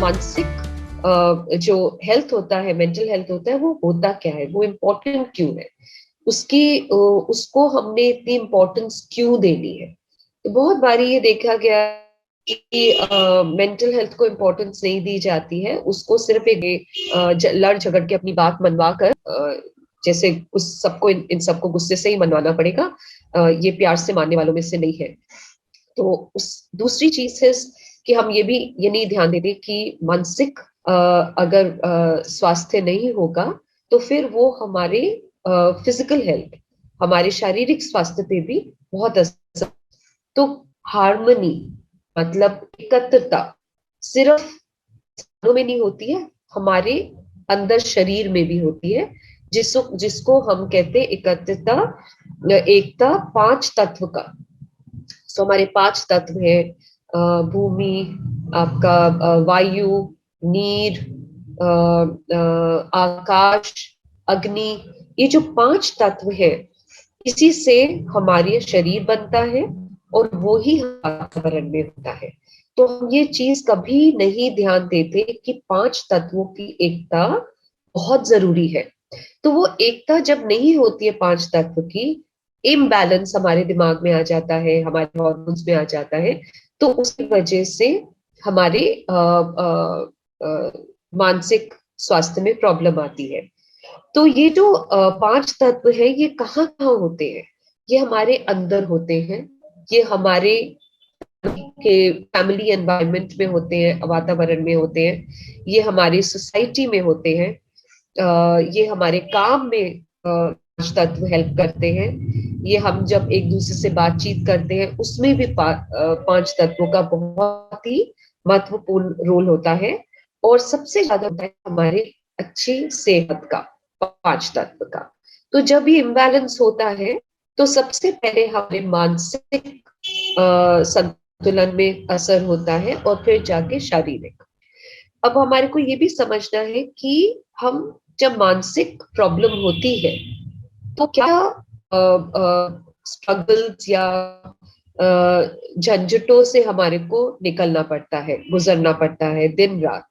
मानसिक जो हेल्थ होता है, मेंटल हेल्थ होता है, वो होता क्या है, वो इम्पोर्टेंट क्यों है, उसको हमने इतनी इम्पोर्टेंस क्यों देनी है। तो बहुत बारी ये देखा गया कि मेंटल हेल्थ को इम्पोर्टेंस नहीं दी जाती है, उसको सिर्फ एक लड़ झगड़ के अपनी बात मनवा कर जैसे उस सबको इन सबको गुस्से से ही मनवाना पड़ेगा, ये प्यार से मानने वालों में से नहीं है। तो उस दूसरी चीज है कि हम ये नहीं ध्यान देते कि मानसिक अगर स्वास्थ्य नहीं होगा तो फिर वो हमारे फिजिकल हेल्थ, हमारे शारीरिक स्वास्थ्य पे भी बहुत असर। तो हार्मनी मतलब एकत्रता सिर्फ में नहीं होती है, हमारे अंदर शरीर में भी होती है, जिसको हम कहते हैं एकत्रता, एकता पांच तत्व का। तो हमारे पांच तत्व है, भूमि, आपका वायु, नीर, आकाश, अग्नि। ये जो पांच तत्व है, इसी से हमारे शरीर बनता है और वो ही वातावरण में होता है। तो हम ये चीज कभी नहीं ध्यान देते कि पांच तत्वों की एकता बहुत जरूरी है। तो वो एकता जब नहीं होती है पांच तत्व की, इम्बैलेंस हमारे दिमाग में आ जाता है, हमारे हॉर्मोन्स में आ जाता है। तो उसकी वजह से हमारे मानसिक स्वास्थ्य में प्रॉब्लम आती है। तो ये जो पांच तत्व है, ये कहाँ कहाँ होते हैं? ये हमारे अंदर होते हैं, ये हमारे के फैमिली एनवायरनमेंट में होते हैं, वातावरण में होते हैं, ये हमारी सोसाइटी में होते हैं, ये हमारे काम में पांच तत्व हेल्प करते हैं। ये हम जब एक दूसरे से बातचीत करते हैं उसमें भी पांच तत्वों का बहुत ही महत्वपूर्ण रोल होता है। और सबसे ज्यादा होता है हमारे अच्छी सेहत का, पांच तत्व का। तो जब ये इम्बैलेंस होता है तो सबसे पहले हमारे मानसिक संतुलन में असर होता है और फिर जाके शारीरिक। अब हमारे को ये भी समझना है कि हम जब मानसिक प्रॉब्लम होती है तो क्या स्ट्रगल्स या झंझटों से हमारे को निकलना पड़ता है, गुजरना पड़ता है दिन रात।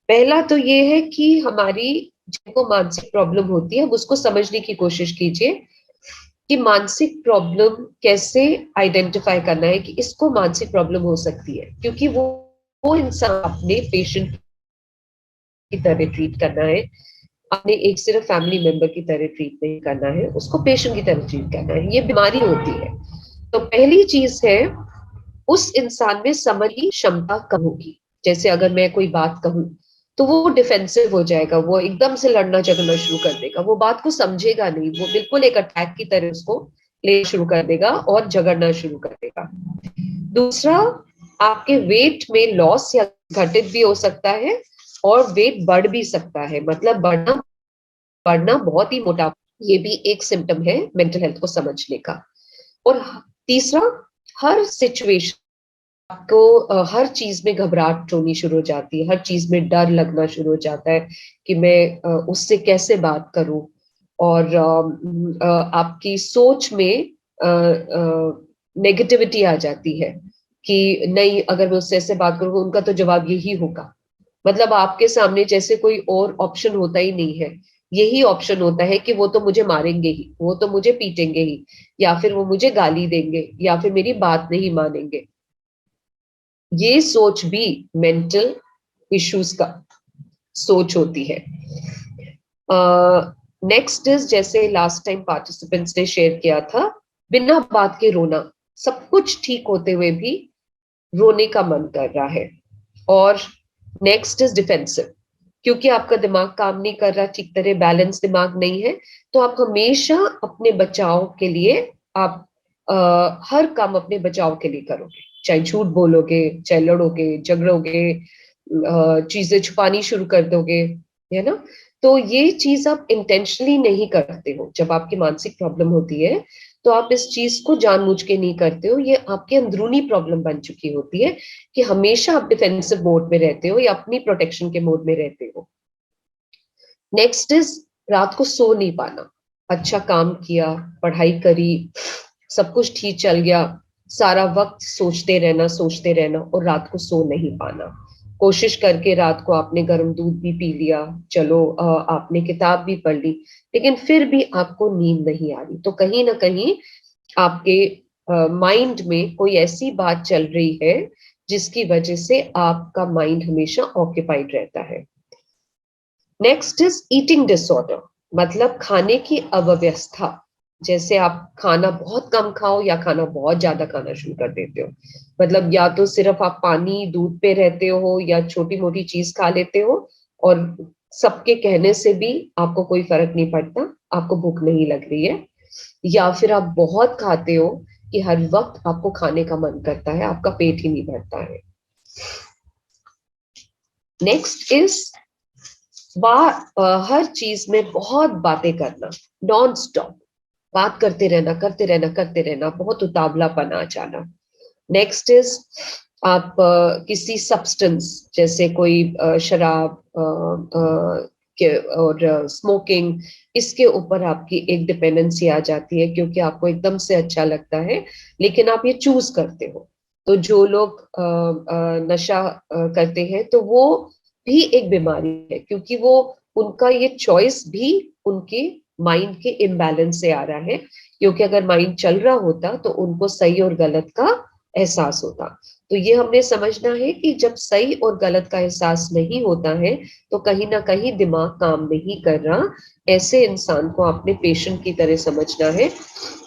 पहला तो ये है कि हमारी जिनको मानसिक प्रॉब्लम होती है उसको समझने की कोशिश कीजिए कि मानसिक प्रॉब्लम कैसे आइडेंटिफाई करना है कि इसको मानसिक प्रॉब्लम हो सकती है। क्योंकि वो इंसान अपने पेशेंट की तरह ट्रीट करना है, अपने एक सिर्फ फैमिली मेंबर की तरह ट्रीट नहीं करना है, उसको पेशेंट की तरह ट्रीट करना है। ये बीमारी होती है। तो पहली चीज है, उस इंसान में समझ की क्षमता कम होगी। जैसे अगर मैं कोई बात कहूं तो वो डिफेंसिव हो जाएगा, वो एकदम से लड़ना झगड़ना शुरू कर देगा, वो बात को समझेगा नहीं, वो बिल्कुल एक अटैक की तरह उसको ले शुरू कर देगा और झगड़ना शुरू कर देगा। दूसरा, आपके वेट में लॉस या घटित भी हो सकता है और वेट बढ़ भी सकता है, मतलब बढ़ना बढ़ना बहुत ही मोटा, ये भी एक सिम्टम है मेंटल हेल्थ को समझने का। और तीसरा, हर सिचुएशन आपको हर चीज में घबराहट होनी शुरू हो जाती है, हर चीज में डर लगना शुरू हो जाता है कि मैं उससे कैसे बात करूं। और आपकी सोच में नेगेटिविटी आ जाती है कि नहीं, अगर मैं उससे ऐसे बात करूंगा उनका तो जवाब यही होगा। मतलब आपके सामने जैसे कोई और ऑप्शन होता ही नहीं है, यही ऑप्शन होता है कि वो तो मुझे मारेंगे ही, वो तो मुझे पीटेंगे ही, या फिर वो मुझे गाली देंगे, या फिर मेरी बात नहीं मानेंगे। ये सोच भी मेंटल इश्यूज का सोच होती है। नेक्स्ट इज, जैसे लास्ट टाइम पार्टिसिपेंट्स ने शेयर किया था, बिना बात के रोना, सब कुछ ठीक होते हुए भी रोने का मन कर रहा है। और नेक्स्ट इज डिफेंसिव, क्योंकि आपका दिमाग काम नहीं कर रहा ठीक तरह, बैलेंस दिमाग नहीं है, तो आप हमेशा अपने बचाव के लिए आप हर काम अपने बचाव के लिए करोगे, चाहे झूठ बोलोगे, चाहे लड़ोगे झगड़ोगे, चीजें छुपानी शुरू कर दोगे, है ना। तो ये चीज आप इंटेंशनली नहीं करते हो। जब आपकी मानसिक प्रॉब्लम होती है तो आप इस चीज को जानबूझ के नहीं करते हो, ये आपकी अंदरूनी प्रॉब्लम बन चुकी होती है कि हमेशा आप डिफेंसिव मोड में रहते हो या अपनी प्रोटेक्शन के मोड में रहते हो। नेक्स्ट इज, रात को सो नहीं पाना। अच्छा काम किया, पढ़ाई करी, सब कुछ ठीक चल गया, सारा वक्त सोचते रहना और रात को सो नहीं पाना। कोशिश करके रात को आपने गर्म दूध भी पी लिया, चलो आपने किताब भी पढ़ ली, लेकिन फिर भी आपको नींद नहीं आ रही, तो कहीं ना कहीं आपके माइंड में कोई ऐसी बात चल रही है जिसकी वजह से आपका माइंड हमेशा ऑक्यूपाइड रहता है। नेक्स्ट इज ईटिंग डिसऑर्डर, मतलब खाने की अव्यवस्था। जैसे आप खाना बहुत कम खाओ या खाना बहुत ज्यादा खाना शुरू कर देते हो, मतलब या तो सिर्फ आप पानी दूध पे रहते हो या छोटी मोटी चीज खा लेते हो और सबके कहने से भी आपको कोई फर्क नहीं पड़ता, आपको भूख नहीं लग रही है, या फिर आप बहुत खाते हो कि हर वक्त आपको खाने का मन करता है, आपका पेट ही नहीं भरता है। नेक्स्ट इज हर चीज में बहुत बातें करना, नॉन स्टॉप बात करते रहना करते रहना करते रहना, बहुत उतावलापन आ जाना। नेक्स्ट इज आप किसी सब्सटेंस जैसे कोई शराब और स्मोकिंग, इसके ऊपर आपकी एक डिपेंडेंसी आ जाती है क्योंकि आपको एकदम से अच्छा लगता है लेकिन आप ये चूज करते हो। तो जो लोग नशा करते हैं तो वो भी एक बीमारी है क्योंकि वो उनका ये चॉइस भी उनके माइंड के इम्बैलेंस से आ रहा है, क्योंकि अगर माइंड चल रहा होता तो उनको सही और गलत का एहसास होता। तो ये हमने समझना है कि जब सही और गलत का एहसास नहीं होता है तो कहीं ना कहीं दिमाग काम नहीं कर रहा। ऐसे इंसान को आपने पेशेंट की तरह समझना है,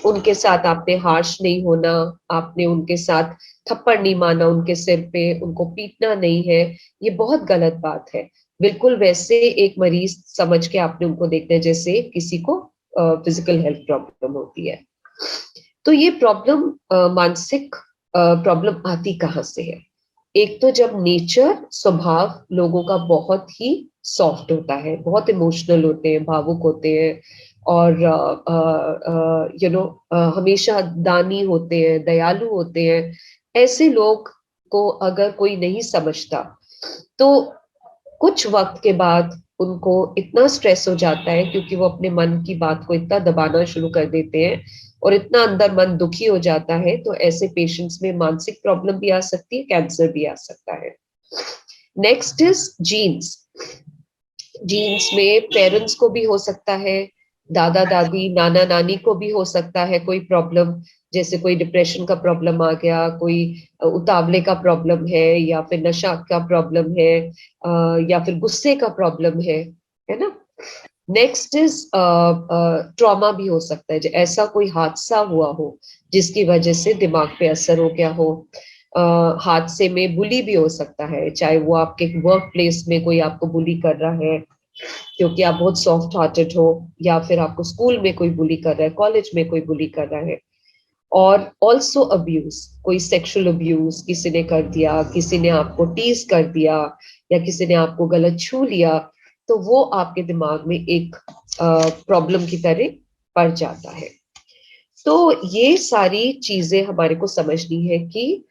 उनके साथ आपने हार्श नहीं होना, आपने उनके साथ थप्पड़ नहीं मारना उनके सिर पे, उनको पीटना नहीं है, ये बहुत गलत बात है। बिल्कुल वैसे एक मरीज समझ के आपने उनको देखना है जैसे किसी को फिजिकल हेल्थ प्रॉब्लम होती है। तो ये प्रॉब्लम मानसिक प्रॉब्लम आती कहाँ से है? एक तो जब नेचर स्वभाव लोगों का बहुत ही सॉफ्ट होता है, बहुत इमोशनल होते हैं, भावुक होते हैं और हमेशा दानी होते हैं, दयालु होते हैं। ऐसे लोग को अगर कोई नहीं समझता तो कुछ वक्त के बाद उनको इतना स्ट्रेस हो जाता है क्योंकि वो अपने मन की बात को इतना दबाना शुरू कर देते हैं और इतना अंदर मन दुखी हो जाता है, तो ऐसे पेशेंट्स में मानसिक प्रॉब्लम भी आ सकती है, कैंसर भी आ सकता है। Next is genes. जीन्स में पेरेंट्स को भी हो सकता है, दादा दादी नाना नानी को भी हो सकता है कोई प्रॉब्लम, जैसे कोई डिप्रेशन का प्रॉब्लम आ गया, कोई उतावले का प्रॉब्लम है, या फिर नशा का प्रॉब्लम है, या फिर गुस्से का प्रॉब्लम है ना। नेक्स्ट इज ट्रॉमा भी हो सकता है, ऐसा कोई हादसा हुआ हो जिसकी वजह से दिमाग पे असर हो गया हो। हादसे में बुली भी हो सकता है, चाहे वो आपके वर्क प्लेस में कोई आपको बुली कर रहा है क्योंकि आप बहुत सॉफ्ट हार्टेड हो, या फिर आपको स्कूल में कोई बुली कर रहा है, कॉलेज में कोई बुली कर रहा है। और ऑल्सो अब्यूज, कोई सेक्सुअल अब्यूज किसी ने कर दिया, किसी ने आपको टीज कर दिया या किसी ने आपको गलत छू लिया, तो वो आपके दिमाग में एक प्रॉब्लम की तरह पड़ जाता है। तो ये सारी चीजें हमारे को समझनी है कि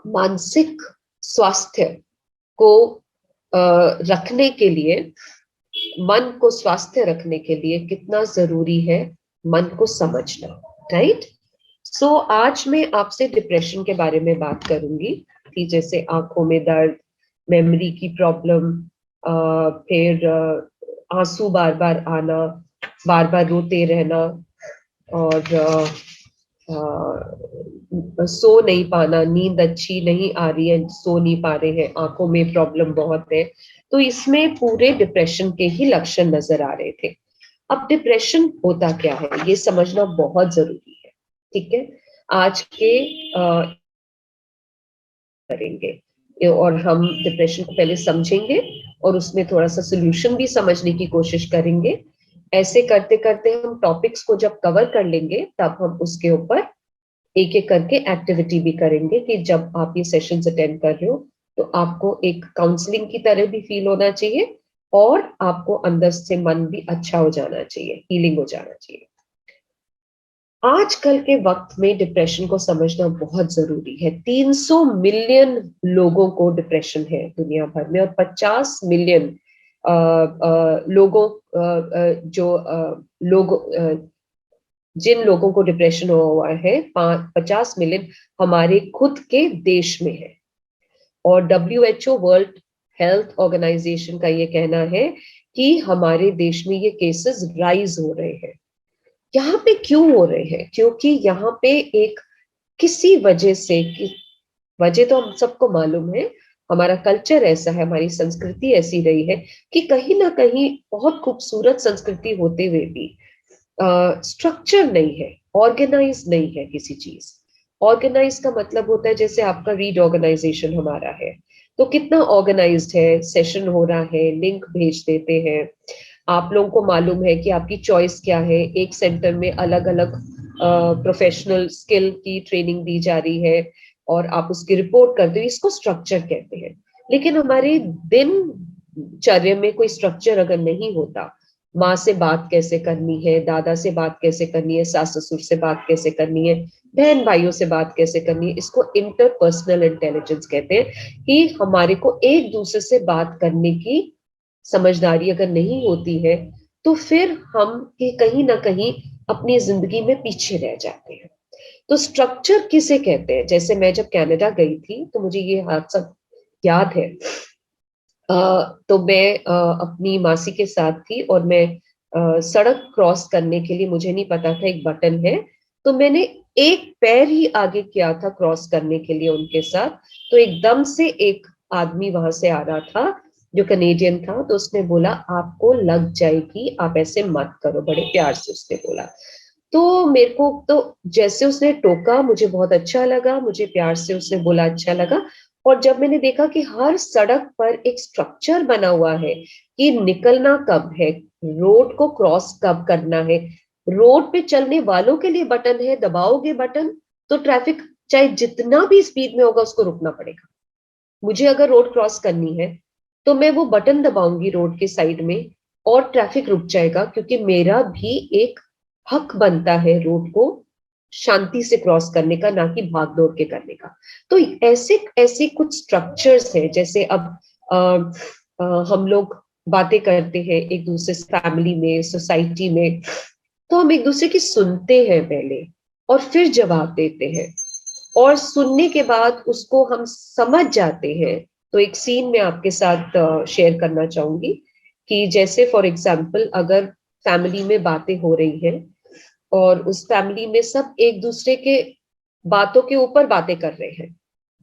मानसिक स्वास्थ्य को रखने के लिए, मन को स्वास्थ्य रखने के लिए कितना जरूरी है मन को समझना, राइट। सो आज मैं आपसे डिप्रेशन के बारे में बात करूंगी कि जैसे आंखों में दर्द, मेमोरी की प्रॉब्लम, फिर आंसू बार बार आना, बार बार रोते रहना, और सो नहीं पाना, नींद अच्छी नहीं आ रही है, सो नहीं पा रहे हैं, आंखों में प्रॉब्लम बहुत है, तो इसमें पूरे डिप्रेशन के ही लक्षण नजर आ रहे थे। अब डिप्रेशन होता क्या है ये समझना बहुत जरूरी है, ठीक है। आज के करेंगे और हम डिप्रेशन को पहले समझेंगे और उसमें थोड़ा सा सोल्यूशन भी समझने की कोशिश करेंगे। ऐसे करते करते हम टॉपिक्स को जब कवर कर लेंगे तब हम उसके ऊपर एक एक करके एक्टिविटी भी करेंगे कि जब आप ये सेशंस अटेंड कर रहे हो तो आपको एक काउंसलिंग की तरह भी फील होना चाहिए और आपको अंदर से मन भी अच्छा हो जाना चाहिए, हीलिंग हो जाना चाहिए। आजकल के वक्त में डिप्रेशन को समझना बहुत जरूरी है। 300 मिलियन लोगों को डिप्रेशन है दुनिया भर में और 50 मिलियन लोगों जो लोग जिन लोगों को डिप्रेशन हुआ है, 50 मिलियन हमारे खुद के देश में है। और WHO वर्ल्ड हेल्थ ऑर्गेनाइजेशन का ये कहना है कि हमारे देश में ये केसेस राइज हो रहे हैं। यहाँ पे क्यों हो रहे हैं? क्योंकि यहाँ पे एक किसी वजह से, वजह तो हम सबको मालूम है, हमारा कल्चर ऐसा है, हमारी संस्कृति ऐसी रही है कि कहीं ना कहीं बहुत खूबसूरत संस्कृति होते हुए भी स्ट्रक्चर नहीं है, ऑर्गेनाइज नहीं है किसी चीज। ऑर्गेनाइज का मतलब होता है जैसे आपका रीड ऑर्गेनाइजेशन हमारा है, तो कितना ऑर्गेनाइज्ड है, सेशन हो रहा है, लिंक भेज देते हैं, आप लोगों को मालूम है कि आपकी चॉइस क्या है, एक सेंटर में अलग अलग प्रोफेशनल स्किल की ट्रेनिंग दी जा रही है और आप उसकी रिपोर्ट करते हो, इसको स्ट्रक्चर कहते हैं। लेकिन हमारे दिनचर्या में कोई स्ट्रक्चर अगर नहीं होता, माँ से बात कैसे करनी है, दादा से बात कैसे करनी है, सास ससुर से बात कैसे करनी है, बहन भाइयों से बात कैसे करनी है, इसको इंटरपर्सनल इंटेलिजेंस कहते हैं कि हमारे को एक दूसरे से बात करने की समझदारी अगर नहीं होती है तो फिर हम कहीं ना कहीं अपनी जिंदगी में पीछे रह जाते हैं। तो स्ट्रक्चर किसे कहते हैं? जैसे मैं जब कनाडा गई थी तो मुझे ये हादसा याद है। तो मैं अपनी मासी के साथ थी और मैं सड़क क्रॉस करने के लिए, मुझे नहीं पता था एक बटन है, तो मैंने एक पैर ही आगे किया था क्रॉस करने के लिए उनके साथ, तो एकदम से एक आदमी वहां से आ रहा था जो कनेडियन था, तो उसने बोला आपको लग जाएगी, आप ऐसे मत करो, बड़े प्यार से उसने बोला। तो मेरे को तो जैसे उसने टोका मुझे बहुत अच्छा लगा, मुझे प्यार से उसने बोला अच्छा लगा। और जब मैंने देखा कि हर सड़क पर एक स्ट्रक्चर बना हुआ है कि निकलना कब है, रोड को क्रॉस कब करना है, रोड पे चलने वालों के लिए बटन है, दबाओगे बटन तो ट्रैफिक चाहे जितना भी स्पीड में होगा उसको रुकना पड़ेगा। मुझे अगर रोड क्रॉस करनी है तो मैं वो बटन दबाऊंगी रोड के साइड में और ट्रैफिक रुक जाएगा, क्योंकि मेरा भी एक हक बनता है रोड को शांति से क्रॉस करने का, ना कि भाग दौड़ के करने का। तो ऐसे ऐसे कुछ स्ट्रक्चर्स हैं। जैसे अब हम लोग बातें करते हैं एक दूसरे से, फैमिली में, सोसाइटी में, तो हम एक दूसरे की सुनते हैं पहले और फिर जवाब देते हैं, और सुनने के बाद उसको हम समझ जाते हैं। तो एक सीन मैं आपके साथ शेयर करना चाहूंगी कि जैसे फॉर एग्जाम्पल अगर फैमिली में बातें हो रही हैं और उस फैमिली में सब एक दूसरे के बातों के ऊपर बातें कर रहे हैं,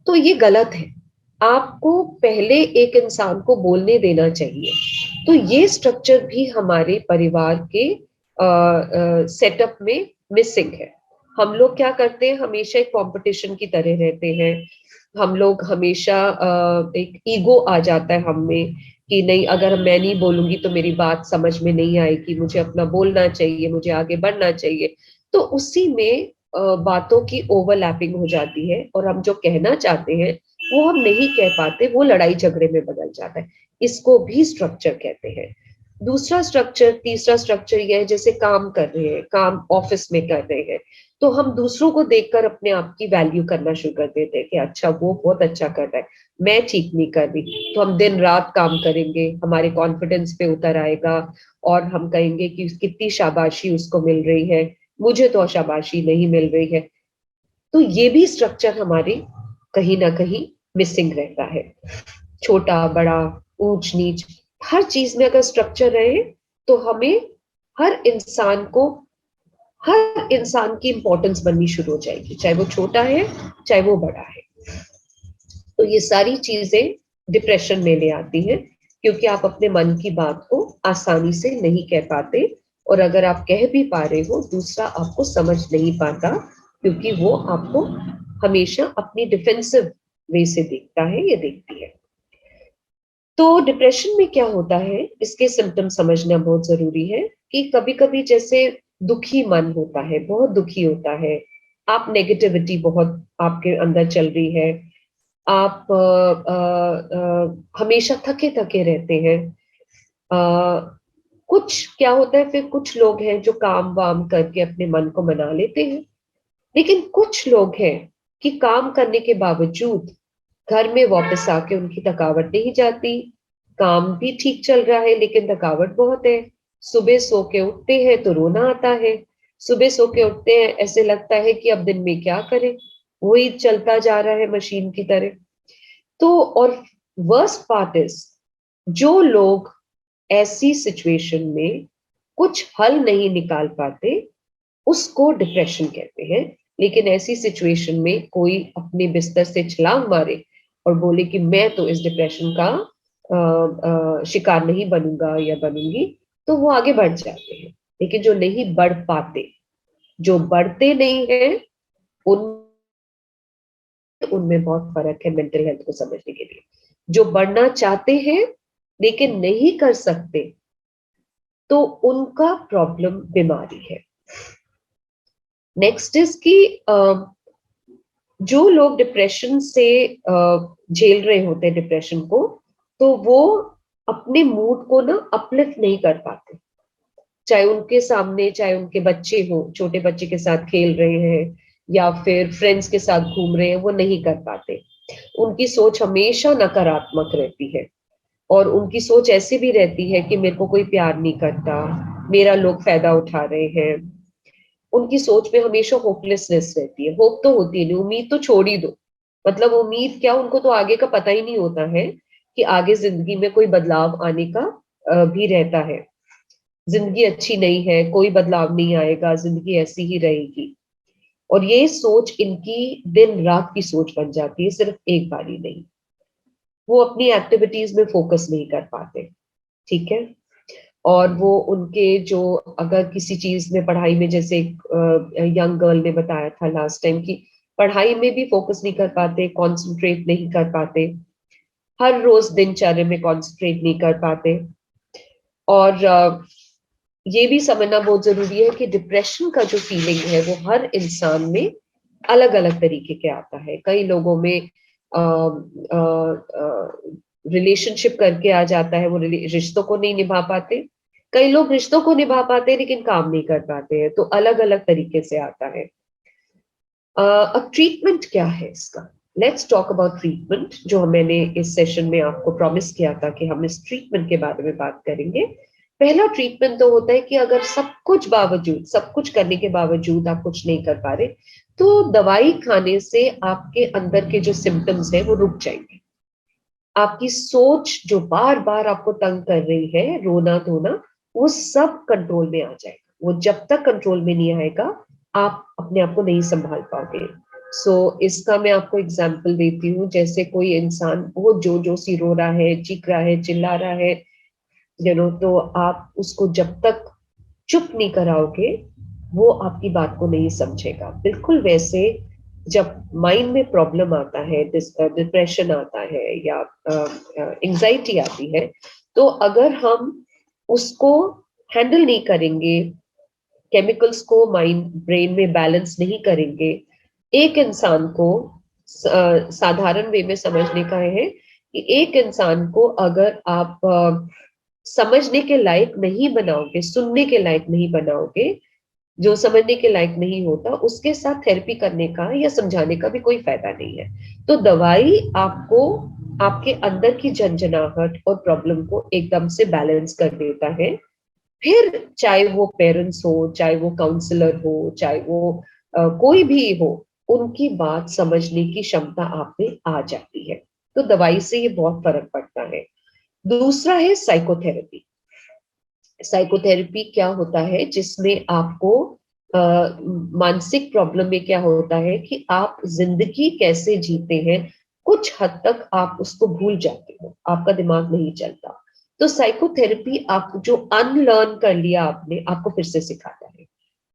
तो ये गलत है। आपको पहले एक इंसान को बोलने देना चाहिए। तो ये स्ट्रक्चर भी हमारे परिवार के सेटअप में मिसिंग है। हम लोग क्या करते हैं, हमेशा एक कंपटीशन की तरह रहते हैं। हम लोग हमेशा एक ईगो आ जाता है हम में कि नहीं, अगर मैं नहीं बोलूंगी तो मेरी बात समझ में नहीं आएगी, मुझे अपना बोलना चाहिए, मुझे आगे बढ़ना चाहिए। तो उसी में बातों की ओवरलैपिंग हो जाती है और हम जो कहना चाहते हैं वो हम नहीं कह पाते, वो लड़ाई झगड़े में बदल जाता है। इसको भी स्ट्रक्चर कहते हैं। दूसरा स्ट्रक्चर, तीसरा स्ट्रक्चर यह है, जैसे काम कर रहे हैं, काम ऑफिस में कर रहे हैं, तो हम दूसरों को देखकर अपने आप की वैल्यू करना शुरू कर देते हैं कि अच्छा वो बहुत अच्छा कर रहा है, मैं ठीक नहीं कर रही, तो हम दिन रात काम करेंगे, हमारे कॉन्फिडेंस पे उतर आएगा और हम कहेंगे कि कितनी शाबाशी उसको मिल रही है, मुझे तो शाबाशी नहीं मिल रही है। तो ये भी स्ट्रक्चर हमारे कहीं ना कहीं मिसिंग रहता है। छोटा बड़ा, ऊंच नीच, हर चीज में अगर स्ट्रक्चर रहे तो हमें हर इंसान को, हर इंसान की इंपॉर्टेंस बननी शुरू हो जाएगी, चाहे वो छोटा है चाहे वो बड़ा है। तो ये सारी चीजें डिप्रेशन में ले आती हैं, क्योंकि आप अपने मन की बात को आसानी से नहीं कह पाते, और अगर आप कह भी पा रहे हो दूसरा आपको समझ नहीं पाता, क्योंकि वो आपको हमेशा अपनी डिफेंसिव वे से देखता है या देखती है। तो डिप्रेशन में क्या होता है, इसके सिम्टम समझना बहुत जरूरी है कि कभी कभी जैसे दुखी मन होता है, बहुत दुखी होता है, आप नेगेटिविटी बहुत आपके अंदर चल रही है, आप हमेशा थके थके रहते हैं। कुछ क्या होता है, फिर कुछ लोग हैं जो काम वाम करके अपने मन को मना लेते हैं, लेकिन कुछ लोग हैं कि काम करने के बावजूद घर में वापस आके उनकी थकावट नहीं जाती, काम भी ठीक चल रहा है लेकिन थकावट बहुत है। सुबह सो के उठते हैं तो रोना आता है, सुबह सो के उठते हैं ऐसे लगता है कि अब दिन में क्या करें, वही चलता जा रहा है मशीन की तरह। तो और वर्स्ट पार्ट इज, जो लोग ऐसी सिचुएशन में कुछ हल नहीं निकाल पाते उसको डिप्रेशन कहते हैं। लेकिन ऐसी सिचुएशन में कोई अपने बिस्तर से छलांग मारे और बोले कि मैं तो इस डिप्रेशन का शिकार नहीं बनूंगा या बनूंगी, तो वो आगे बढ़ जाते हैं। लेकिन जो नहीं बढ़ पाते, जो बढ़ते नहीं है, उन उनमें बहुत फर्क है मेंटल हेल्थ को समझने के लिए। जो बढ़ना चाहते हैं लेकिन नहीं कर सकते, तो उनका प्रॉब्लम बीमारी है। नेक्स्ट इज कि जो लोग डिप्रेशन से झेल रहे होते हैं डिप्रेशन को, तो वो अपने मूड को ना अपलिफ्ट नहीं कर पाते। चाहे उनके सामने, चाहे उनके बच्चे हो, छोटे बच्चे के साथ खेल रहे हैं या फिर फ्रेंड्स के साथ घूम रहे हैं, वो नहीं कर पाते। उनकी सोच हमेशा नकारात्मक रहती है और उनकी सोच ऐसी भी रहती है कि मेरे को कोई प्यार नहीं करता, मेरा लोग फायदा उठा रहे हैं। उनकी सोच में हमेशा होपलेसनेस रहती है। होप तो होती है नहीं, उम्मीद तो छोड़ ही दो। मतलब उम्मीद क्या, उनको तो आगे का पता ही नहीं होता है कि आगे जिंदगी में कोई बदलाव आने का भी रहता है। जिंदगी अच्छी नहीं है, कोई बदलाव नहीं आएगा, जिंदगी ऐसी ही रहेगी। और ये सोच इनकी दिन रात की सोच बन जाती है, सिर्फ एक बारी नहीं। वो अपनी एक्टिविटीज में फोकस नहीं कर पाते, ठीक है। और वो उनके जो, अगर किसी चीज में, पढ़ाई में, जैसे यंग गर्ल ने बताया था लास्ट टाइम कि पढ़ाई में भी फोकस नहीं कर पाते, कंसंट्रेट नहीं कर पाते, हर रोज दिनचर्या में कंसंट्रेट नहीं कर पाते। और ये भी समझना बहुत जरूरी है कि डिप्रेशन का जो फीलिंग है वो हर इंसान में अलग अलग तरीके के आता है। कई लोगों में रिलेशनशिप करके आ जाता है, वो रिश्तों को नहीं निभा पाते। कई लोग रिश्तों को निभा पाते हैं लेकिन काम नहीं कर पाते हैं। तो अलग अलग तरीके से आता है। अब ट्रीटमेंट क्या है इसका? लेट्स टॉक अबाउट ट्रीटमेंट, जो मैंने इस सेशन में आपको प्रॉमिस किया था कि हम इस ट्रीटमेंट के बारे में बात करेंगे। पहला ट्रीटमेंट तो होता है कि अगर सब कुछ बावजूद, सब कुछ करने के बावजूद आप कुछ नहीं कर पा रहे, तो दवाई खाने से आपके अंदर के जो सिम्टम्स है वो रुक जाएंगे। आपकी सोच जो बार बार आपको तंग कर रही है, रोना धोना, वो सब कंट्रोल में आ जाएगा। वो जब तक कंट्रोल में नहीं आएगा, आप अपने आप को नहीं संभाल पाओगे। इसका मैं आपको एग्जाम्पल देती हूँ। जैसे कोई इंसान बहुत जोर जोर से रो रहा है, चीख रहा है, चिल्ला रहा है, तो आप उसको जब तक चुप नहीं कराओगे, वो आपकी बात को नहीं समझेगा। बिल्कुल वैसे जब माइंड में प्रॉब्लम आता है, डिप्रेशन आता है या एंजाइटी आती है, तो अगर हम उसको हैंडल नहीं करेंगे, केमिकल्स को माइंड ब्रेन में बैलेंस नहीं करेंगे, एक इंसान को साधारण वे में समझने का है कि एक इंसान को अगर आप समझने के लायक नहीं बनाओगे, सुनने के लायक नहीं बनाओगे, जो समझने के लायक नहीं होता, उसके साथ थेरेपी करने का या समझाने का भी कोई फायदा नहीं है। तो दवाई आपको आपके अंदर की झंझनाहट और प्रॉब्लम को एकदम से बैलेंस कर देता है। फिर चाहे वो पेरेंट्स हो, चाहे वो काउंसलर हो, चाहे वो कोई भी हो, उनकी बात समझने की क्षमता आप में आ जाती है। तो दवाई से ये बहुत फर्क पड़ता है। दूसरा है साइकोथेरेपी। साइकोथेरेपी क्या होता है, जिसमें आपको मानसिक प्रॉब्लम में क्या होता है कि आप जिंदगी कैसे जीते हैं, कुछ हद तक आप उसको भूल जाते हो, आपका दिमाग नहीं चलता। तो साइकोथेरेपी आप जो अनलर्न कर लिया आपने, आपको फिर से सिखाता है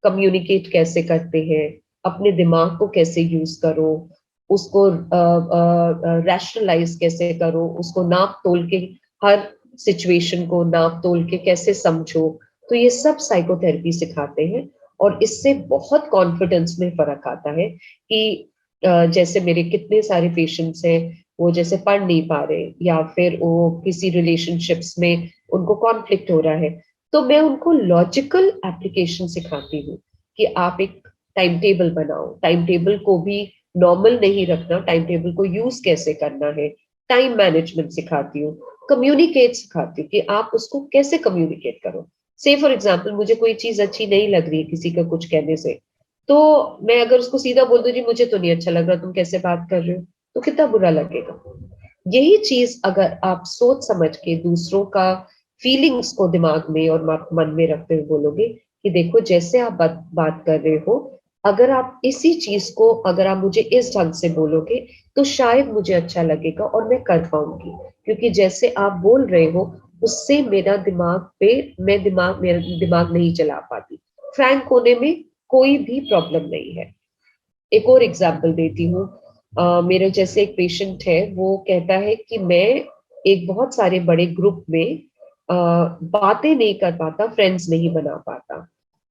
कम्युनिकेट कैसे करते हैं, अपने दिमाग को कैसे यूज करो, उसको रैशनलाइज कैसे करो, उसको नाप तोल के, हर सिचुएशन को नाप तोल के कैसे समझो। तो ये सब साइकोथेरेपी सिखाते हैं। और इससे बहुत कॉन्फिडेंस में फर्क आता है कि जैसे मेरे कितने सारे पेशेंट्स हैं, वो जैसे पढ़ नहीं पा रहे या फिर वो किसी रिलेशनशिप्स में उनको कॉन्फ्लिक्ट हो रहा है, तो मैं उनको लॉजिकल एप्लीकेशन सिखाती हूँ कि आप एक टाइम टेबल बनाओ। टाइम टेबल को भी नॉर्मल नहीं रखना, टाइम टेबल को यूज कैसे करना है, टाइम मैनेजमेंट सिखाती हूँ, कम्युनिकेट सिखाती हूँ कि आप उसको कैसे कम्युनिकेट करो। से फॉर एग्जाम्पल, मुझे कोई चीज अच्छी नहीं लग रही है किसी का कुछ कहने से, तो मैं अगर उसको सीधा बोल दूं जी मुझे तो नहीं अच्छा लग रहा, तुम कैसे बात कर रहे हो, तो कितना बुरा लगेगा। यही चीज अगर आप सोच समझ के दूसरों का फीलिंग्स को दिमाग में और मन में रखते हुए बोलोगे कि देखो जैसे आप बात कर रहे हो, अगर आप इसी चीज को अगर आप मुझे इस ढंग से बोलोगे तो शायद मुझे अच्छा लगेगा और मैं कर पाऊंगी, क्योंकि जैसे आप बोल रहे हो उससे मेरा मेरा दिमाग नहीं चला पाती। फ्रैंक होने में कोई भी प्रॉब्लम नहीं है। एक और एग्जाम्पल देती हूँ। मेरे जैसे एक पेशेंट है, वो कहता है कि मैं एक बहुत सारे बड़े ग्रुप में बातें नहीं कर पाता, फ्रेंड्स नहीं बना पाता।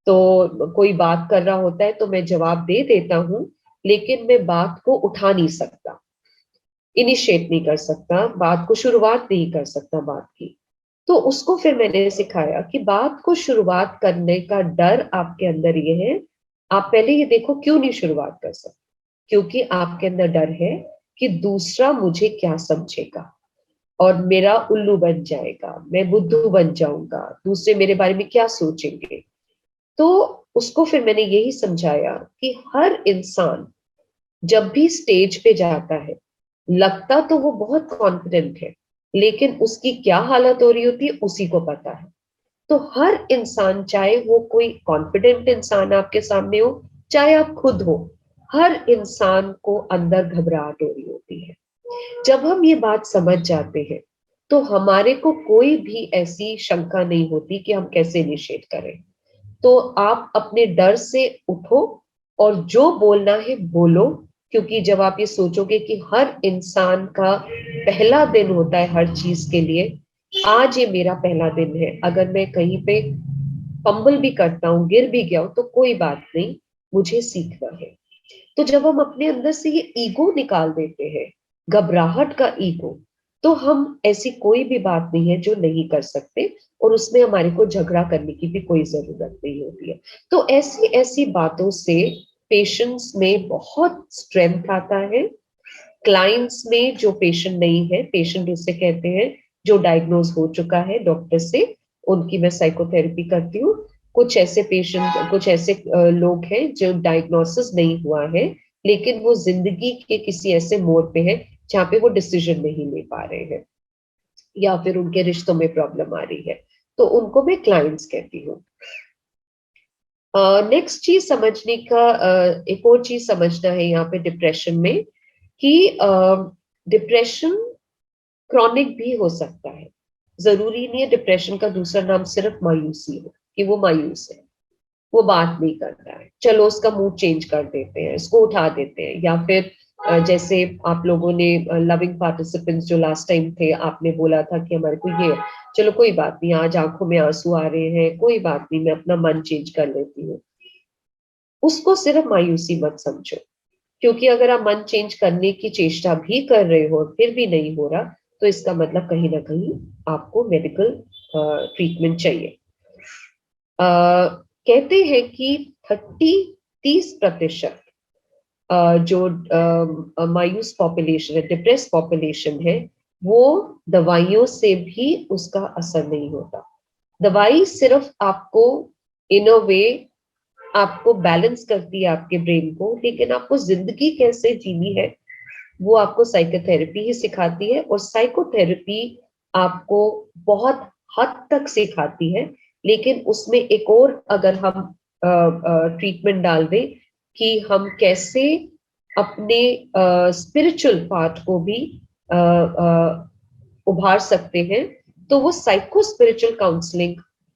तो कोई बात कर रहा होता है तो मैं जवाब दे देता हूँ, लेकिन मैं बात को उठा नहीं सकता, इनिशिएट नहीं कर सकता, बात को शुरुआत नहीं कर सकता बात की। तो उसको फिर मैंने सिखाया कि बात को शुरुआत करने का डर आपके अंदर ये है, आप पहले ये देखो क्यों नहीं शुरुआत कर सकते। क्योंकि आपके अंदर डर है कि दूसरा मुझे क्या समझेगा और मेरा उल्लू बन जाएगा, मैं बुद्धू बन जाऊंगा, दूसरे मेरे बारे में क्या सोचेंगे। तो उसको फिर मैंने यही समझाया कि हर इंसान जब भी स्टेज पे जाता है, लगता तो वो बहुत कॉन्फिडेंट है, लेकिन उसकी क्या हालत हो रही होती है उसी को पता है। तो हर इंसान, चाहे वो कोई कॉन्फिडेंट इंसान आपके सामने हो, चाहे आप खुद हो, हर इंसान को अंदर घबराहट हो रही होती है। जब हम ये बात समझ जाते हैं तो हमारे को कोई भी ऐसी शंका नहीं होती कि हम कैसे इनिशिएट करें। तो आप अपने डर से उठो और जो बोलना है बोलो, क्योंकि जब आप ये सोचोगे कि हर इंसान का पहला दिन होता है हर चीज के लिए, आज ये मेरा पहला दिन है, अगर मैं कहीं पे फंबल भी करता हूँ, गिर भी गया हूं तो कोई बात नहीं, मुझे सीखना है। तो जब हम अपने अंदर से ये ईगो निकाल देते हैं, घबराहट का ईगो, तो हम ऐसी कोई भी बात नहीं है जो नहीं कर सकते, और उसमें हमारे को झगड़ा करने की भी कोई जरूरत नहीं होती है। तो ऐसी ऐसी बातों से पेशेंट्स में बहुत स्ट्रेंथ आता है। क्लाइंट्स में जो पेशेंट नहीं है, पेशेंट उससे कहते हैं जो डायग्नोज हो चुका है डॉक्टर से, उनकी मैं साइकोथेरेपी करती हूँ। कुछ ऐसे पेशेंट, कुछ ऐसे लोग हैं जो डायग्नोसिस नहीं हुआ है, लेकिन वो जिंदगी के किसी ऐसे मोड़ पे है जहाँ पे वो डिसीजन नहीं ले पा रहे हैं, या फिर उनके रिश्तों में प्रॉब्लम आ रही है, तो उनको मैं क्लाइंट्स कहती हूँ। नेक्स्ट चीज समझने का, एक और चीज समझना है यहाँ पे डिप्रेशन में, कि डिप्रेशन क्रॉनिक भी हो सकता है। जरूरी नहीं है डिप्रेशन का दूसरा नाम सिर्फ मायूसी हो, कि वो मायूस है, वो बात नहीं कर रहा है, चलो उसका मूड चेंज कर देते हैं, इसको उठा देते हैं। या फिर जैसे आप लोगों ने लविंग पार्टिसिपेंट्स जो लास्ट टाइम थे, आपने बोला था कि हमारे को ये, चलो कोई बात नहीं, आज आंखों में आंसू आ रहे हैं, कोई बात नहीं, मैं अपना मन चेंज कर लेती हूँ। उसको सिर्फ मायूसी मत समझो, क्योंकि अगर आप मन चेंज करने की चेष्टा भी कर रहे हो फिर भी नहीं हो रहा, तो इसका मतलब कहीं ना कहीं आपको मेडिकल ट्रीटमेंट चाहिए। कहते हैं कि 30% जो मायूस पॉपुलेशन है, डिप्रेस पॉपुलेशन है, वो दवाइयों से भी उसका असर नहीं होता। दवाई सिर्फ आपको इन अ वे आपको बैलेंस करती है आपके ब्रेन को, लेकिन आपको जिंदगी कैसे जीनी है वो आपको साइकोथेरेपी ही सिखाती है। और साइकोथेरेपी आपको बहुत हद तक सिखाती है, लेकिन उसमें एक और अगर हम ट्रीटमेंट डाल दें कि हम कैसे अपने स्पिरिचुअल पार्ट को भी उभार सकते हैं, तो वो साइको स्पिरिचुअल काउंसलिंग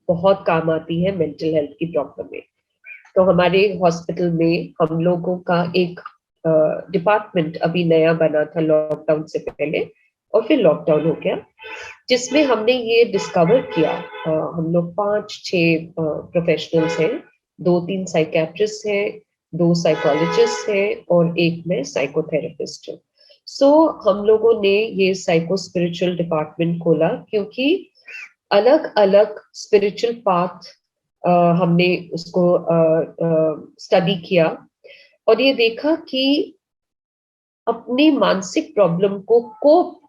बहुत काम आती है मेंटल हेल्थ की प्रॉब्लम में। तो हमारे हॉस्पिटल में हम लोगों का एक डिपार्टमेंट अभी नया बना था लॉकडाउन से पहले, और फिर लॉकडाउन हो गया, जिसमें हमने ये डिस्कवर किया, हम लोग 5-6 प्रोफेशनल्स हैं, 2-3 साइकेट्रिस्ट हैं, 2 साइकोलॉजिस्ट हैं, और एक मैं साइकोथेरेपिस्ट हूँ। सो हम लोगों ने ये साइको स्पिरिचुअल डिपार्टमेंट खोला, क्योंकि अलग अलग स्पिरिचुअल पाथ हमने उसको स्टडी किया, और ये देखा कि अपनी मानसिक प्रॉब्लम को कोप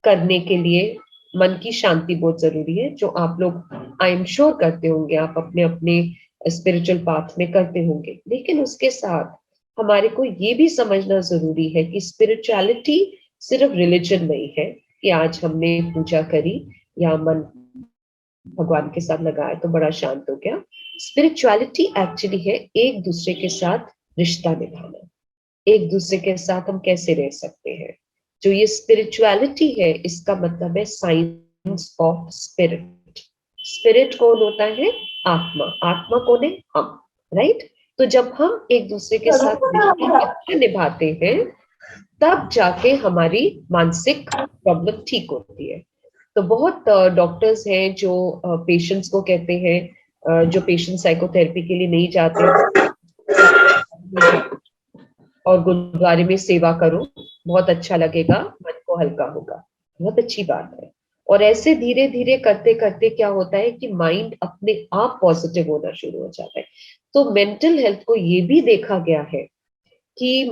करने के लिए मन की शांति बहुत जरूरी है, जो आप लोग आई एम श्योर करते होंगे, आप अपने अपने स्पिरिचुअल पाथ में करते होंगे। लेकिन उसके साथ हमारे को ये भी समझना जरूरी है कि स्पिरिचुअलिटी सिर्फ रिलीजन नहीं है कि आज हमने पूजा करी या मन भगवान के साथ लगाया तो बड़ा शांत हो गया। स्पिरिचुअलिटी एक्चुअली है एक दूसरे के साथ रिश्ता निभाना, एक दूसरे के साथ हम कैसे रह सकते हैं। जो ये स्पिरिचुअलिटी है इसका मतलब है साइंस ऑफ स्पिरिट। स्पिरिट कौन होता है? आत्मा। आत्मा कौन है? हम, राइट। तो जब हम एक दूसरे के साथ रिश्ता निभाते हैं तब जाके हमारी मानसिक प्रॉब्लम ठीक होती है। तो बहुत डॉक्टर्स हैं जो पेशेंट्स को कहते हैं, जो पेशेंट साइकोथेरेपी के लिए नहीं जाते और गुरुद्वारे में सेवा करो, बहुत अच्छा लगेगा, मन को हल्का होगा, बहुत अच्छी बात है। और ऐसे धीरे धीरे करते करते क्या होता है कि माइंड अपने आप पॉजिटिव होना शुरू हो जाता है। तो मेंटल हेल्थ को ये भी देखा गया है कि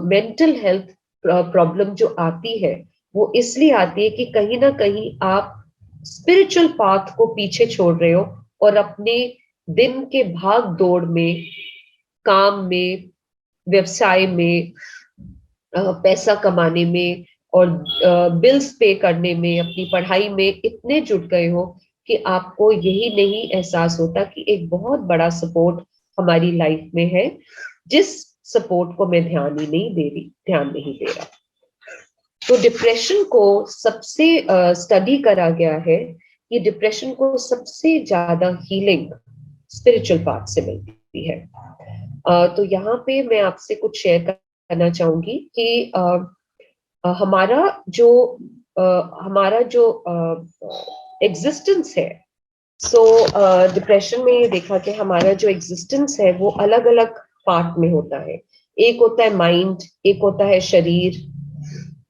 मेंटल हेल्थ प्रॉब्लम जो आती है वो इसलिए आती है कि कहीं ना कहीं आप स्पिरिचुअल पाथ को पीछे छोड़ रहे हो और अपने दिन के भाग दौड़ में, काम में, व्यवसाय में, पैसा कमाने में और बिल्स पे करने में, अपनी पढ़ाई में इतने जुट गए हो कि आपको यही नहीं एहसास होता कि एक बहुत बड़ा सपोर्ट हमारी लाइफ में है, जिस सपोर्ट को मैं ध्यान नहीं दे रहा। तो डिप्रेशन को सबसे स्टडी करा गया है कि डिप्रेशन को सबसे ज्यादा हीलिंग स्पिरिचुअल पाथ से मिलती है। तो यहाँ पे मैं आपसे कुछ शेयर करना चाहूंगी कि हमारा जो एग्जिस्टेंस है, सो डिप्रेशन में ये देखा कि हमारा जो एग्जिस्टेंस है वो अलग अलग पार्ट में होता है। एक होता है माइंड, एक होता है शरीर,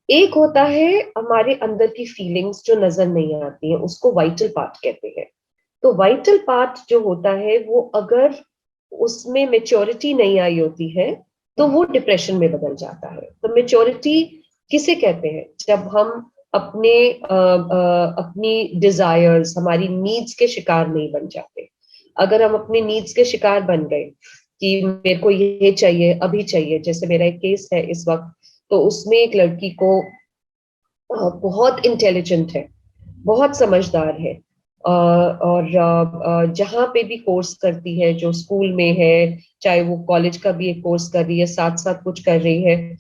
एक होता है हमारे अंदर की फीलिंग्स जो नजर नहीं आती है, उसको वाइटल पार्ट कहते हैं। तो वाइटल पार्ट जो होता है वो अगर उसमें मेच्योरिटी नहीं आई होती है तो वो डिप्रेशन में बदल जाता है। तो मेच्योरिटी किसे कहते हैं? जब हम अपनी डिजायर्स, हमारी नीड्स के शिकार नहीं बन जाते। अगर हम अपनी नीड्स के शिकार बन गए कि मेरे को ये चाहिए, अभी चाहिए, जैसे मेरा एक केस है इस वक्त, तो उसमें एक लड़की को बहुत इंटेलिजेंट है, बहुत समझदार है, और जहाँ पे भी कोर्स करती है, जो स्कूल में है, चाहे वो कॉलेज का भी एक कोर्स कर रही है, साथ साथ कुछ कर रही है,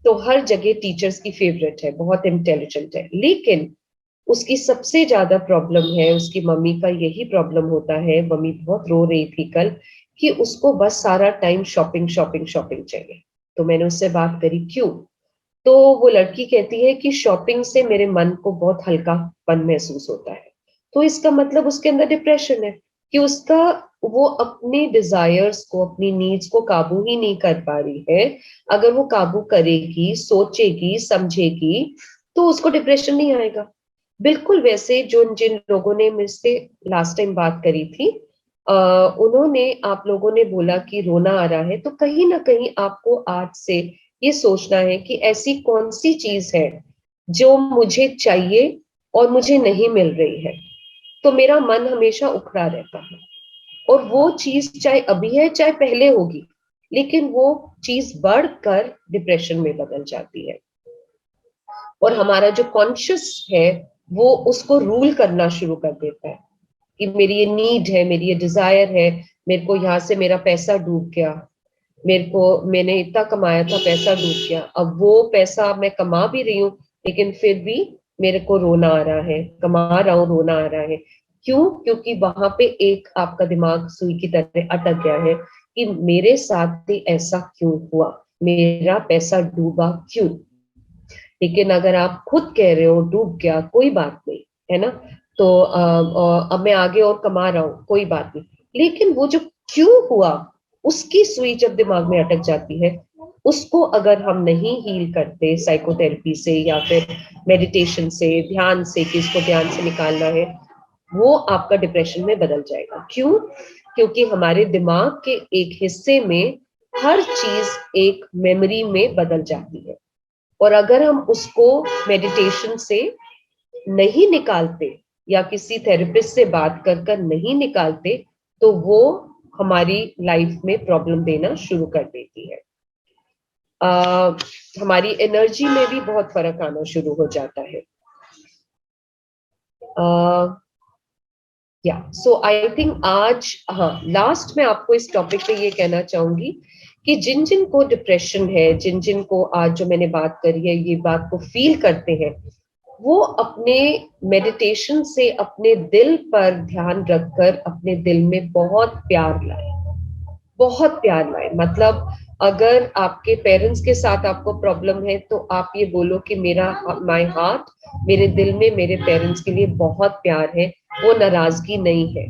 तो हर जगह टीचर्स की फेवरेट है, बहुत इंटेलिजेंट है। लेकिन उसकी सबसे ज्यादा प्रॉब्लम है, उसकी मम्मी का यही प्रॉब्लम होता है, मम्मी बहुत रो रही थी कल कि उसको बस सारा टाइम शॉपिंग शॉपिंग शॉपिंग चाहिए। तो मैंने उससे बात करी, क्यों? तो वो लड़की कहती है कि शॉपिंग से मेरे मन को बहुत हल्कापन महसूस होता है। तो इसका मतलब उसके अंदर डिप्रेशन है कि उसका वो अपने डिजायर्स को, अपनी नीड्स को काबू ही नहीं कर पा रही है। अगर वो काबू करेगी, सोचेगी, समझेगी तो उसको डिप्रेशन नहीं आएगा। बिल्कुल वैसे जो जिन लोगों ने मुझसे लास्ट टाइम बात करी थी, उन्होंने, आप लोगों ने बोला कि रोना आ रहा है, तो कहीं ना कहीं आपको आज से ये सोचना है कि ऐसी कौन सी चीज है जो मुझे चाहिए और मुझे नहीं मिल रही है। तो मेरा मन हमेशा उखड़ा रहता है, और वो चीज चाहे अभी है चाहे पहले होगी, लेकिन वो चीज बढ़कर डिप्रेशन में बदल जाती है। और हमारा जो कॉन्शियस है वो उसको रूल करना शुरू कर देता है कि मेरी ये नीड है, मेरी ये डिजायर है, मेरे को यहाँ से मेरा पैसा डूब गया, मैंने इतना कमाया था, पैसा डूब गया, अब वो पैसा मैं कमा भी रही हूँ लेकिन फिर भी मेरे को रोना आ रहा है, कमा रहा हूँ, रोना आ रहा है। क्यों? क्योंकि वहां पे एक आपका दिमाग सुई की तरह अटक गया है कि मेरे साथ ही ऐसा क्यों हुआ, मेरा पैसा डूबा क्यों। लेकिन अगर आप खुद कह रहे हो डूब गया, कोई बात नहीं, है ना, तो अब मैं आगे और कमा रहा हूँ, कोई बात नहीं। लेकिन वो जो क्यों हुआ, उसकी सुई जब दिमाग में अटक जाती है, उसको अगर हम नहीं हील करते साइकोथेरेपी से या फिर मेडिटेशन से, ध्यान से, कि इसको ध्यान से निकालना है, वो आपका डिप्रेशन में बदल जाएगा। क्यों? क्योंकि हमारे दिमाग के एक हिस्से में हर चीज एक मेमोरी में बदल जाती है, और अगर हम उसको मेडिटेशन से नहीं निकालते या किसी थेरेपिस्ट से बात कर कर नहीं निकालते तो वो हमारी लाइफ में प्रॉब्लम देना शुरू कर देती है। हमारी एनर्जी में भी बहुत फर्क आना शुरू हो जाता है। या सो आई थिंक आज, हाँ, लास्ट में आपको इस टॉपिक पे ये कहना चाहूंगी कि जिन जिन को डिप्रेशन है, जिन जिन को आज जो मैंने बात करी है ये बात को फील करते हैं, वो अपने मेडिटेशन से अपने दिल पर ध्यान रखकर अपने दिल में बहुत प्यार लाए, बहुत प्यार लाए। मतलब अगर आपके पेरेंट्स के साथ आपको प्रॉब्लम है तो आप ये बोलो कि मेरा माय हार्ट, मेरे दिल में मेरे पेरेंट्स के लिए बहुत प्यार है, वो नाराजगी नहीं है।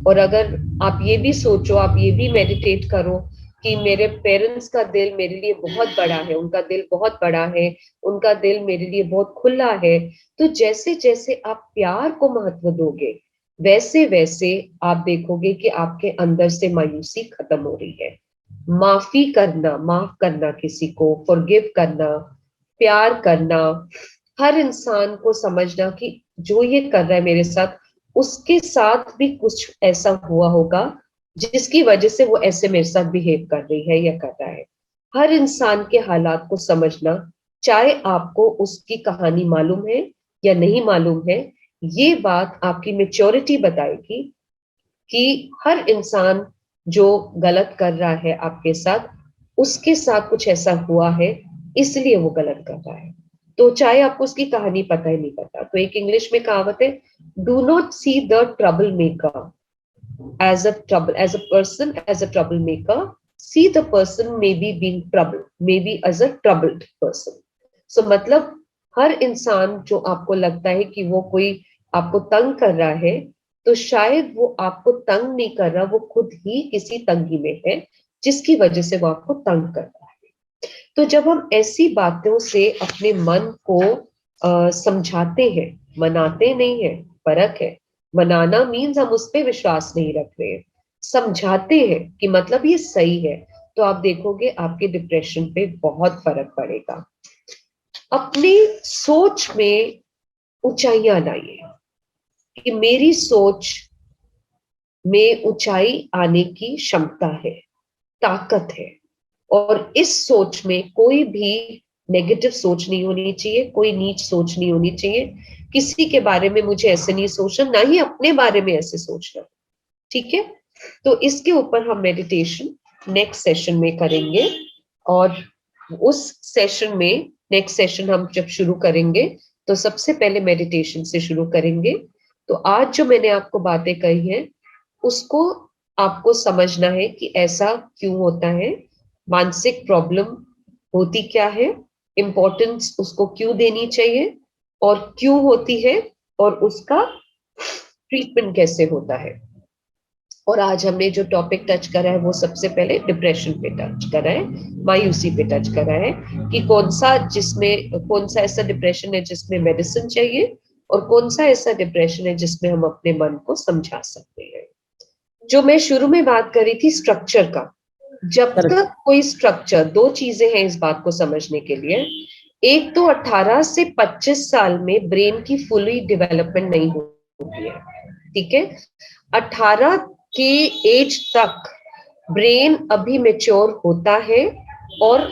और अगर आप ये भी सोचो, आप ये भी मेडिटेट करो कि मेरे पेरेंट्स का दिल मेरे लिए बहुत बड़ा है, उनका दिल बहुत बड़ा है, उनका दिल मेरे लिए बहुत खुला है। तो जैसे जैसे आप प्यार को महत्व दोगे, वैसे वैसे आप देखोगे कि आपके अंदर से मायूसी खत्म हो रही है। माफी करना, माफ करना, किसी को फॉरगिव करना, प्यार करना, हर इंसान को समझना कि जो ये कर रहा है मेरे साथ, उसके साथ भी कुछ ऐसा हुआ होगा जिसकी वजह से वो ऐसे मेरे साथ बिहेव कर रही है या कर रहा है। हर इंसान के हालात को समझना, चाहे आपको उसकी कहानी मालूम है या नहीं मालूम है, ये बात आपकी मैच्योरिटी बताएगी कि हर इंसान जो गलत कर रहा है आपके साथ, उसके साथ कुछ ऐसा हुआ है इसलिए वो गलत कर रहा है। तो चाहे आपको उसकी कहानी पता ही नहीं पता, तो एक इंग्लिश में कहावत है, do not see the trouble maker as a person, as a troublemaker. See the person maybe being troubled, maybe as a troubled person. So मतलब हर इंसान जो आपको लगता है कि वो कोई आपको तंग कर रहा है, तो शायद वो आपको तंग नहीं कर रहा, वो खुद ही किसी तंगी में है जिसकी वजह से वो आपको तंग कर रहा है। तो जब हम ऐसी बातों से अपने मन को समझाते हैं, मनाते नहीं है, फर्क है। मनाना मीन्स हम उस पर विश्वास नहीं रख रहे हैं, समझाते हैं कि मतलब ये सही है, तो आप देखोगे आपके डिप्रेशन पे बहुत फर्क पड़ेगा। अपनी सोच में ऊंचाइयां लाइए कि मेरी सोच में ऊंचाई आने की क्षमता है, ताकत है, और इस सोच में कोई भी नेगेटिव सोच नहीं होनी चाहिए, कोई नीच सोच नहीं होनी चाहिए। किसी के बारे में मुझे ऐसे नहीं सोचना, ना ही अपने बारे में ऐसे सोचना। ठीक है, तो इसके ऊपर हम मेडिटेशन नेक्स्ट सेशन में करेंगे। और उस सेशन में, नेक्स्ट सेशन हम जब शुरू करेंगे तो सबसे पहले मेडिटेशन से शुरू करेंगे। तो आज जो मैंने आपको बातें कही हैं उसको आपको समझना है कि ऐसा क्यों होता है, मानसिक प्रॉब्लम होती क्या है, इम्पोर्टेंस उसको क्यों देनी चाहिए और क्यों होती है, और उसका ट्रीटमेंट कैसे होता है। और आज हमने जो टॉपिक टच करा है वो सबसे पहले डिप्रेशन पे टच करा है, मायूसी पे टच करा है कि कौन सा ऐसा डिप्रेशन है जिसमें मेडिसिन चाहिए, और कौन सा ऐसा डिप्रेशन है जिसमें हम अपने मन को समझा सकते हैं। जो मैं शुरू में बात करी थी स्ट्रक्चर का, जब तक कोई स्ट्रक्चर, दो चीजें हैं इस बात को समझने के लिए। एक तो 18 से 25 साल में ब्रेन की फुली डेवलपमेंट नहीं होती है, ठीक है। 18 के एज तक ब्रेन अभी मेच्योर होता है, और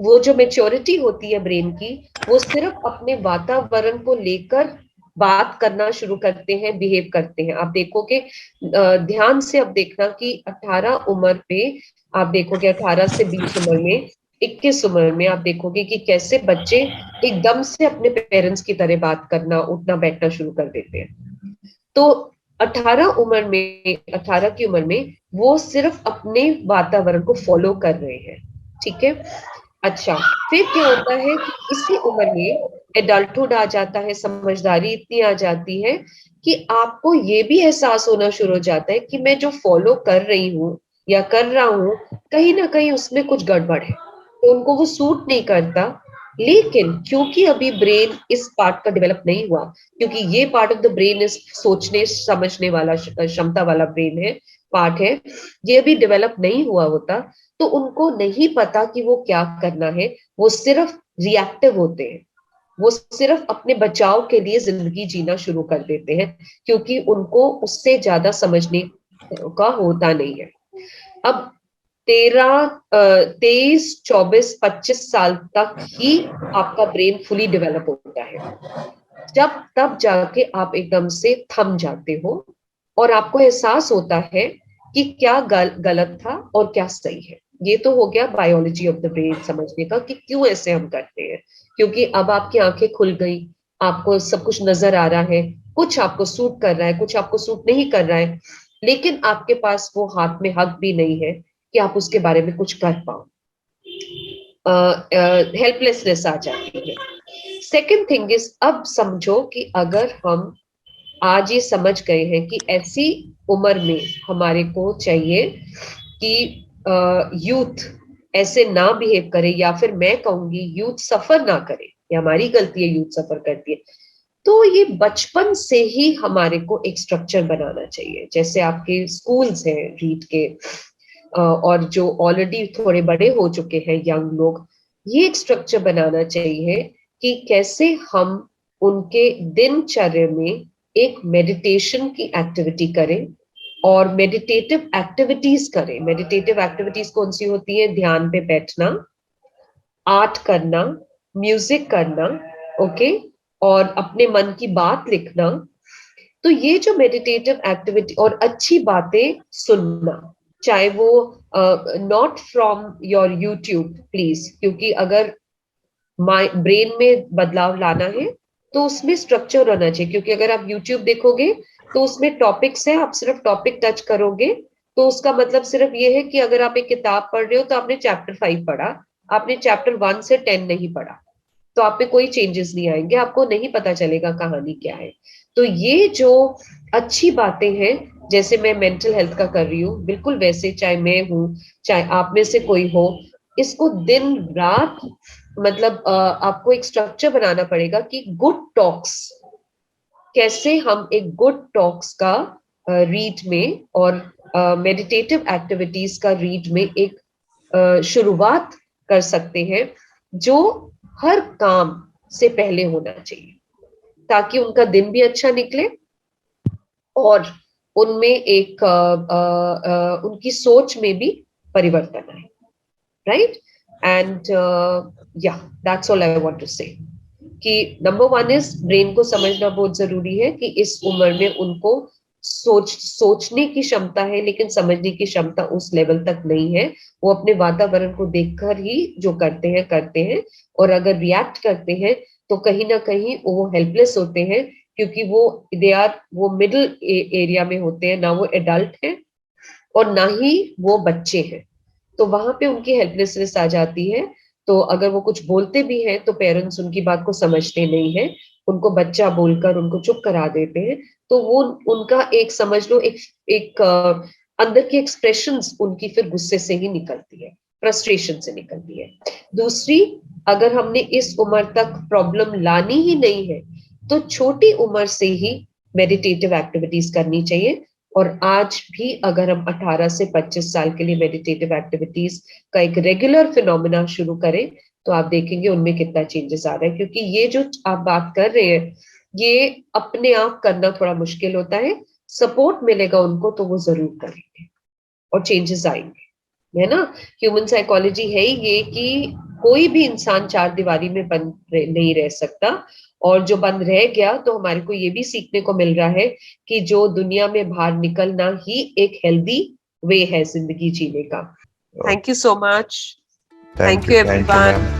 वो जो मेच्योरिटी होती है ब्रेन की, वो सिर्फ अपने वातावरण को लेकर बात करना शुरू करते हैं, बिहेव करते हैं। आप देखोगे, ध्यान से अब देखना कि 18 उम्र पे आप देखोगे, 18 से 20 उम्र में, 21 उम्र में आप देखोगे कि कैसे बच्चे एकदम से अपने पेरेंट्स की तरह बात करना, उठना बैठना शुरू कर देते हैं। तो 18 की उम्र में वो सिर्फ अपने वातावरण को फॉलो कर रहे हैं, ठीक है। अच्छा, फिर क्या होता है कि इसी उम्र में एडल्टहुड आ जाता है, समझदारी इतनी आ जाती है कि आपको ये भी एहसास होना शुरू हो जाता है कि मैं जो फॉलो कर रही हूँ या कर रहा हूँ, कहीं ना कहीं उसमें कुछ गड़बड़ है, तो उनको वो सूट नहीं करता। लेकिन क्योंकि अभी ब्रेन इस पार्ट का डेवलप नहीं हुआ, क्योंकि ये पार्ट ऑफ द ब्रेन इस सोचने समझने वाला क्षमता वाला ब्रेन है, पार्ट है, ये अभी डेवलप नहीं हुआ होता, तो उनको नहीं पता कि वो क्या करना है। वो सिर्फ रिएक्टिव होते हैं, वो सिर्फ अपने बचाव के लिए जिंदगी जीना शुरू कर देते हैं, क्योंकि उनको उससे ज्यादा समझने का होता नहीं है। अब 23, 24, 25 साल तक ही आपका ब्रेन फुली डेवलप होता है। जब तब जाके आप एकदम से थम जाते हो और आपको एहसास होता है कि क्या गलत था और क्या सही है। ये तो हो गया बायोलॉजी ऑफ द ब्रेन समझने का कि क्यों ऐसे हम करते हैं, क्योंकि अब आपकी आंखें खुल गई, आपको सब कुछ नजर आ रहा है, कुछ आपको सूट कर रहा है, कुछ आपको सूट नहीं कर रहा है, लेकिन आपके पास वो हाथ में हक भी नहीं है कि आप उसके बारे में कुछ कर पाओ। हेल्पलेसनेस आ जाती है। सेकेंड थिंग इज, अब समझो कि अगर हम आज ये समझ गए हैं कि ऐसी उम्र में हमारे को चाहिए कि यूथ ऐसे ना बिहेव करे, या फिर मैं कहूंगी यूथ सफर ना करे, ये हमारी गलती है, यूथ सफर करती है, तो ये बचपन से ही हमारे को एक स्ट्रक्चर बनाना चाहिए। जैसे आपके स्कूल्स हैं रीड के, और जो ऑलरेडी थोड़े बड़े हो चुके हैं यंग लोग, ये एक स्ट्रक्चर बनाना चाहिए कि कैसे हम उनके दिनचर्या में एक मेडिटेशन की एक्टिविटी करें और मेडिटेटिव एक्टिविटीज करें। मेडिटेटिव एक्टिविटीज कौन सी होती है? ध्यान पे बैठना, आर्ट करना, म्यूजिक करना, ओके, और अपने मन की बात लिखना। तो ये जो मेडिटेटिव एक्टिविटी और अच्छी बातें सुनना, चाहे वो not from your YouTube please, क्योंकि अगर ब्रेन में बदलाव लाना है तो उसमें स्ट्रक्चर होना चाहिए। क्योंकि अगर आप यूट्यूब देखोगे तो उसमें टॉपिक्स है, आप सिर्फ टॉपिक टच करोगे, तो उसका मतलब सिर्फ ये है कि अगर आप एक किताब पढ़ रहे हो तो आपने चैप्टर 5 पढ़ा, आपने चैप्टर 1 से 10 नहीं पढ़ा, तो आप पे कोई चेंजेस नहीं आएंगे, आपको नहीं पता चलेगा कहानी क्या है। तो ये जो अच्छी बातें हैं, जैसे मैं मेंटल हेल्थ का कर रही हूँ, बिल्कुल वैसे चाहे मैं हूँ, चाहे आप में से कोई हो, इसको दिन रात मतलब आपको एक स्ट्रक्चर बनाना पड़ेगा कि गुड टॉक्स, कैसे हम एक गुड टॉक्स का रीड में और मेडिटेटिव एक्टिविटीज का रीड में एक शुरुआत कर सकते हैं, जो हर काम से पहले होना चाहिए, ताकि उनका दिन भी अच्छा निकले और उनमें एक उनकी सोच में भी परिवर्तन आए, right? And yeah that's all I want to say कि नंबर 1 इज ब्रेन को समझना बहुत जरूरी है कि इस उम्र में उनको सोचने की क्षमता है, लेकिन समझने की क्षमता उस लेवल तक नहीं है। वो अपने वातावरण को देखकर ही जो करते हैं, और अगर रिएक्ट करते हैं तो कहीं ना कहीं वो हेल्पलेस होते हैं, क्योंकि वो मिडिल एरिया में होते हैं, ना वो एडल्ट है और ना ही वो बच्चे हैं, तो वहां पे उनकी हेल्पलेसनेस आ जाती है। तो अगर वो कुछ बोलते भी हैं तो पेरेंट्स उनकी बात को समझते नहीं है, उनको बच्चा बोलकर उनको चुप करा देते हैं। तो वो उनका एक समझ लो एक अंदर की एक्सप्रेशंस उनकी फिर गुस्से से ही निकलती है, फ्रस्ट्रेशन से निकलती है। दूसरी, अगर हमने इस उम्र तक प्रॉब्लम लानी ही नहीं है तो छोटी उम्र से ही मेडिटेटिव एक्टिविटीज करनी चाहिए। और आज भी अगर हम 18 से 25 साल के लिए मेडिटेटिव एक्टिविटीज का एक रेगुलर फिनोमिना शुरू करें तो आप देखेंगे उनमें कितना चेंजेस आ रहा है। क्योंकि ये जो आप बात कर रहे हैं, ये अपने आप करना थोड़ा मुश्किल होता है, सपोर्ट मिलेगा उनको तो वो जरूर करेंगे और चेंजेस आएंगे, है ना? ह्यूमन साइकोलॉजी है ही ये कि कोई भी इंसान चार दीवारी में बंद नहीं रह सकता, और जो बंद रह गया तो हमारे को ये भी सीखने को मिल रहा है कि जो दुनिया में बाहर निकलना ही एक हेल्दी वे है जिंदगी जीने का। Thank you so much. Thank you everyone.